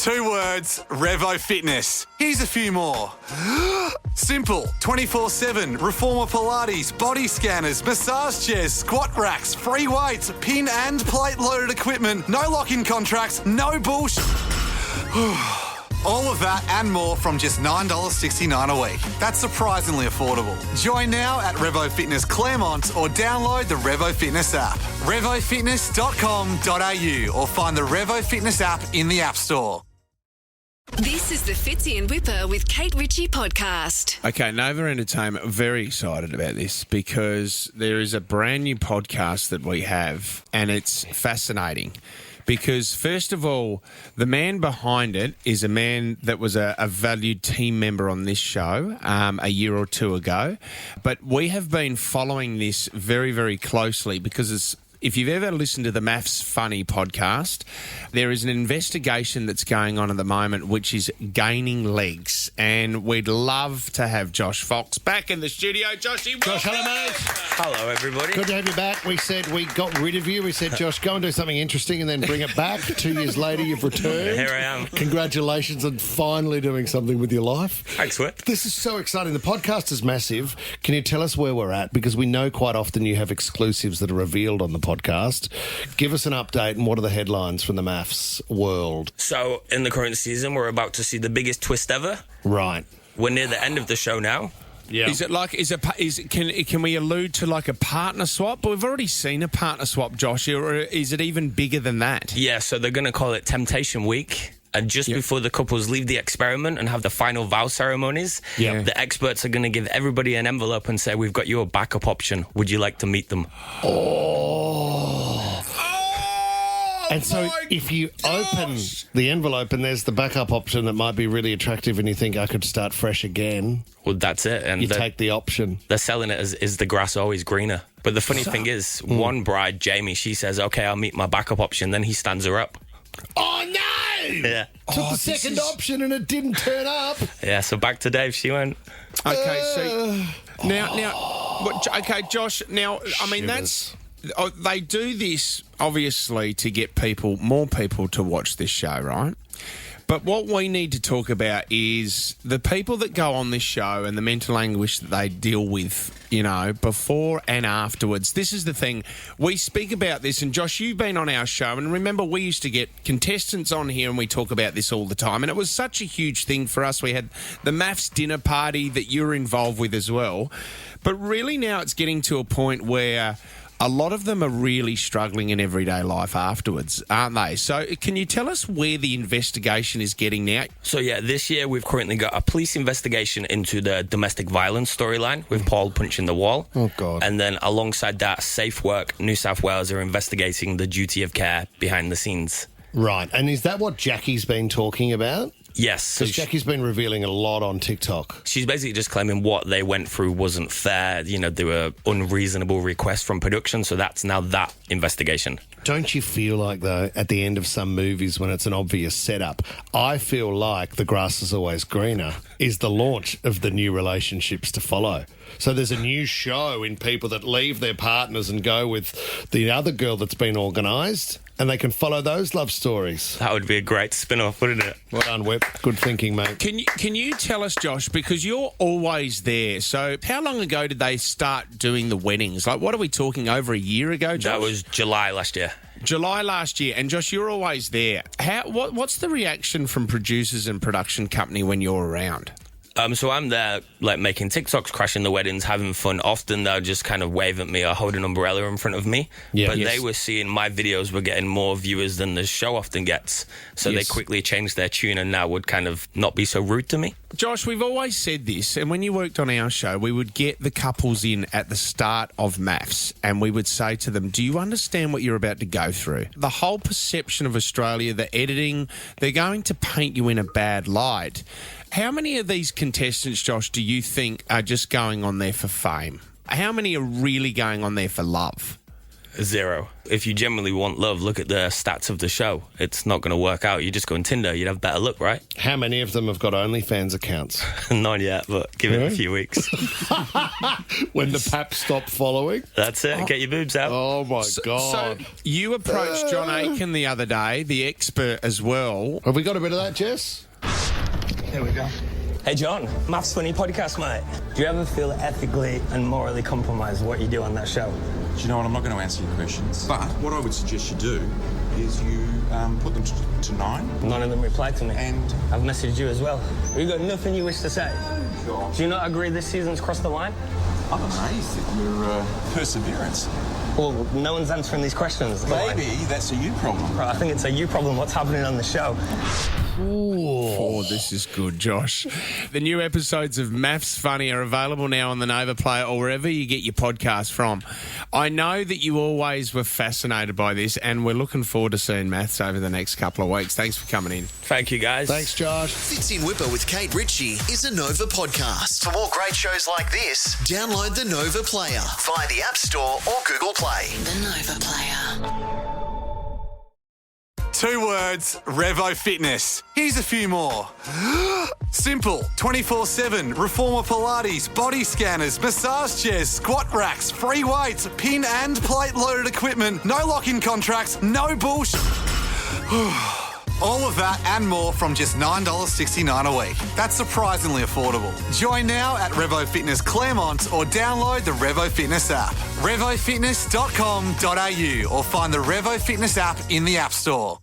2 words, Revo Fitness. Here's a few more. Simple, 24/7, reformer Pilates, body scanners, massage chairs, squat racks, free weights, pin and plate loaded equipment, no lock-in contracts, no bullshit. All of that and more from just $9.69 a week. That's surprisingly affordable. Join now at Revo Fitness Claremont or download the Revo Fitness app. RevoFitness.com.au or find the Revo Fitness app in the App Store. This is the Fitzy and Wippa with Kate Ritchie podcast. Okay, Nova Entertainment, very excited about this because there is a brand new podcast that we have and it's fascinating. Because, first of all, the man behind it is a man that was a valued team member on this show a year or two ago. But we have been following this very, very closely because if you've ever listened to the MAFS Funny podcast, there is an investigation that's going on at the moment which is gaining legs. And we'd love to have Josh Fox back in the studio. Joshy, Josh, hello, mate. Hello, everybody. Good to have you back. We said we got rid of you. We said, Josh, go and do something interesting and then bring it back. 2 years later, you've returned. Here I am. Congratulations on finally doing something with your life. Thanks, Whip. This is so exciting. The podcast is massive. Can you tell us where we're at? Because we know quite often you have exclusives that are revealed on the podcast. Give us an update and what are the headlines from the MAFS world? So, in the current season, we're about to see the biggest twist ever. Right. We're near the end of the show now. Yeah. Is it like can we allude to like a partner swap? But we've already seen a partner swap, Josh. Or is it even bigger than that? Yeah, so they're going to call it Temptation Week. And just before the couples leave the experiment and have the final vow ceremonies, the experts are going to give everybody an envelope and say, we've got you a backup option. Would you like to meet them? And so if you open the envelope and there's the backup option that might be really attractive and you think I could start fresh again, Well, that's it. And you take the option. They're selling it as, is the grass always greener? But the funny thing is, one bride, Jamie, she says, okay, I'll meet my backup option. Then he stands her up. Oh, no! Yeah. Took the second option and it didn't turn up. Yeah, so back to Dave, she went. Okay, so okay, Josh. Now, I mean, they do this obviously to get more people to watch this show, right? But what we need to talk about is the people that go on this show and the mental anguish that they deal with, you know, before and afterwards. This is the thing. We speak about this, and Josh, you've been on our show, and remember we used to get contestants on here and we talk about this all the time, and it was such a huge thing for us. We had the MAFS dinner party that you're involved with as well. But really now it's getting to a point where a lot of them are really struggling in everyday life afterwards, aren't they? So can you tell us where the investigation is getting now? So, yeah, this year we've currently got a police investigation into the domestic violence storyline with Paul punching the wall. Oh, God. And then alongside that, Safe Work New South Wales are investigating the duty of care behind the scenes. Right. And is that what Jackie's been talking about? Yes. So Because Jackie's been revealing a lot on TikTok. she's basically just claiming what they went through wasn't fair. You know, there were unreasonable requests from production. So that's now that investigation. Don't you feel like, though, at the end of some movies when it's an obvious setup, I feel like the grass is always greener is the launch of the new relationships to follow. So there's a new show in people that leave their partners and go with the other girl that's been organised, and they can follow those love stories. That would be a great spin-off, wouldn't it? Well done, Whip. Good thinking, mate. Can you tell us, Josh, because you're always there, so how long ago did they start doing the weddings? Like, what are we talking, over a year ago, Josh? That was July last year. July last year. And Josh, you're always there. What's the reaction from producers and production company when you're around? So I'm there, like, making TikToks, crashing the weddings, having fun. Often they'll just kind of wave at me or hold an umbrella in front of me. Yeah. But Yes. they were seeing my videos were getting more viewers than the show often gets. So Yes. they quickly changed their tune and now would kind of not be so rude to me. Josh, we've always said this, and when you worked on our show, we would get the couples in at the start of MAFS, and we would say to them, do you understand what you're about to go through? The whole perception of Australia, the editing, they're going to paint you in a bad light. How many of these contestants, Josh, do you think are just going on there for fame? How many are really going on there for love? Zero. If you genuinely want love, look at the stats of the show. It's not going to work out. You just go on Tinder, you'd have better luck, right? How many of them have got OnlyFans accounts? Not yet, but give it a few weeks. When the pap stop following? That's it. Get your boobs out. Oh, my God. So you approached John Aiken the other day, the expert as well. Have we got a bit of that, Jess? There we go. Hey, John, MAFS Funny podcast, mate. Do you ever feel ethically and morally compromised what you do on that show? Do you know what? I'm not going to answer your questions. But what I would suggest you do is you put them to 9. None of them replied to me. And I've messaged you as well. You got nothing you wish to say? Sure. Do you not agree this season's crossed the line? I'm amazed at your perseverance. Well, no one's answering these questions. Maybe that's a you problem. Right, I think it's a you problem. What's happening on the show? Oh, this is good, Josh. The new episodes of MAFS Funny are available now on the Nova Player or wherever you get your podcast from. I know that you always were fascinated by this, and we're looking forward to seeing MAFS over the next couple of weeks. Thanks for coming in. Thank you, guys. Thanks, Josh. Fitzy Wippa with Kate Ritchie is a Nova podcast. For more great shows like this, download the Nova Player via the App Store or Google Play. The Nova Player. 2 words, Revo Fitness. Here's a few more. Simple, 24/7, reformer Pilates, body scanners, massage chairs, squat racks, free weights, pin and plate loaded equipment, no lock-in contracts, no bullshit. All of that and more from just $9.69 a week. That's surprisingly affordable. Join now at Revo Fitness Claremont or download the Revo Fitness app. RevoFitness.com.au or find the Revo Fitness app in the App Store.